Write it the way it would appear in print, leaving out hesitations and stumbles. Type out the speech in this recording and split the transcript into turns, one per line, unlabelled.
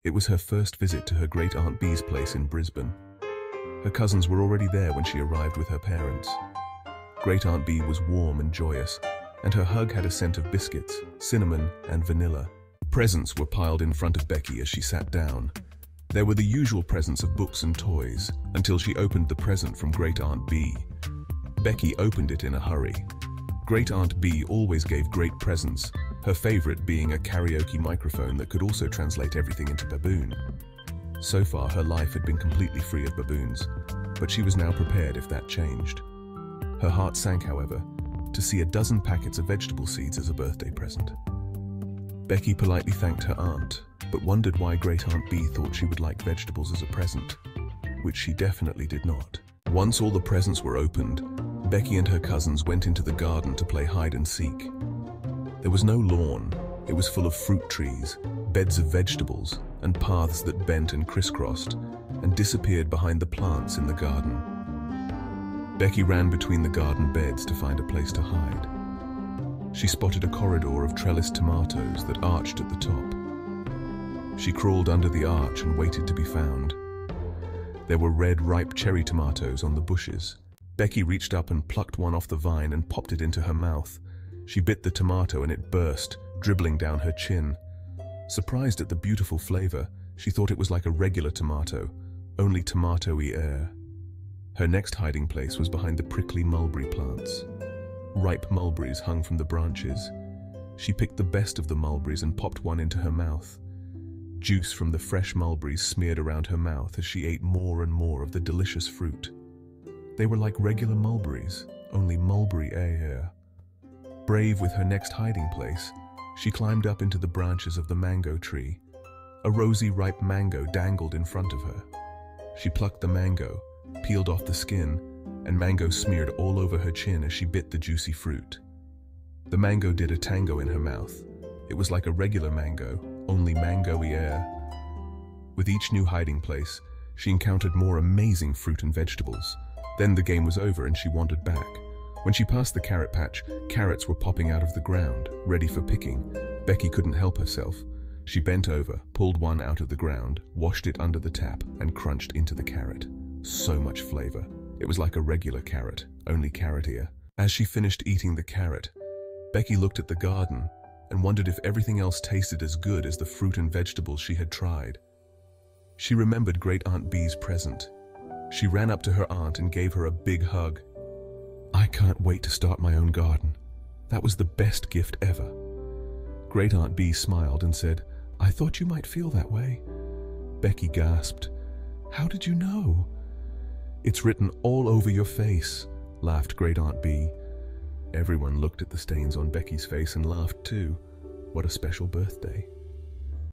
It was her first visit to her Great Aunt Bee's place in Brisbane. Her cousins were already there when she arrived with her parents. Great Aunt Bee was warm and joyous, and her hug had a scent of biscuits, cinnamon, and vanilla. Presents were piled in front of Becky as she sat down. There were the usual presents of books and toys, until she opened the present from Great Aunt Bee. Becky opened it in a hurry. Great Aunt Bee always gave great presents, her favorite being a karaoke microphone that could also translate everything into baboon. So far, her life had been completely free of baboons, but she was now prepared if that changed. Her heart sank, however, to see a dozen packets of vegetable seeds as a birthday present. Becky politely thanked her aunt, but wondered why Great Aunt Bee thought she would like vegetables as a present, which she definitely did not. Once all the presents were opened, Becky and her cousins went into the garden to play hide and seek. There was no lawn. It was full of fruit trees, beds of vegetables, and paths that bent and crisscrossed and disappeared behind the plants in the garden. Becky ran between the garden beds to find a place to hide. She spotted a corridor of trellised tomatoes that arched at the top. She crawled under the arch and waited to be found. There were red, ripe cherry tomatoes on the bushes. Becky reached up and plucked one off the vine and popped it into her mouth. She bit the tomato and it burst, dribbling down her chin. Surprised at the beautiful flavor, she thought it was like a regular tomato, only tomatoey air. Her next hiding place was behind the prickly mulberry plants. Ripe mulberries hung from the branches. She picked the best of the mulberries and popped one into her mouth. Juice from the fresh mulberries smeared around her mouth as she ate more and more of the delicious fruit. They were like regular mulberries, only mulberry air. Brave with her next hiding place, she climbed up into the branches of the mango tree. A rosy, ripe mango dangled in front of her. She plucked the mango, peeled off the skin, and mango smeared all over her chin as she bit the juicy fruit. The mango did a tango in her mouth. It was like a regular mango, only mango-y air. With each new hiding place, she encountered more amazing fruit and vegetables. Then the game was over and she wandered back. When she passed the carrot patch, carrots were popping out of the ground, ready for picking. Becky couldn't help herself. She bent over, pulled one out of the ground, washed it under the tap, and crunched into the carrot. So much flavor. It was like a regular carrot, only carrotier. As she finished eating the carrot, Becky looked at the garden and wondered if everything else tasted as good as the fruit and vegetables she had tried. She remembered Great Aunt Bee's present. She ran up to her aunt and gave her a big hug. "I can't wait to start my own garden. That was the best gift ever." Great Aunt Bee smiled and said, "I thought you might feel that way." Becky gasped, "How did you know?" "It's written all over your face," laughed Great Aunt Bee. Everyone looked at the stains on Becky's face and laughed too. What a special birthday.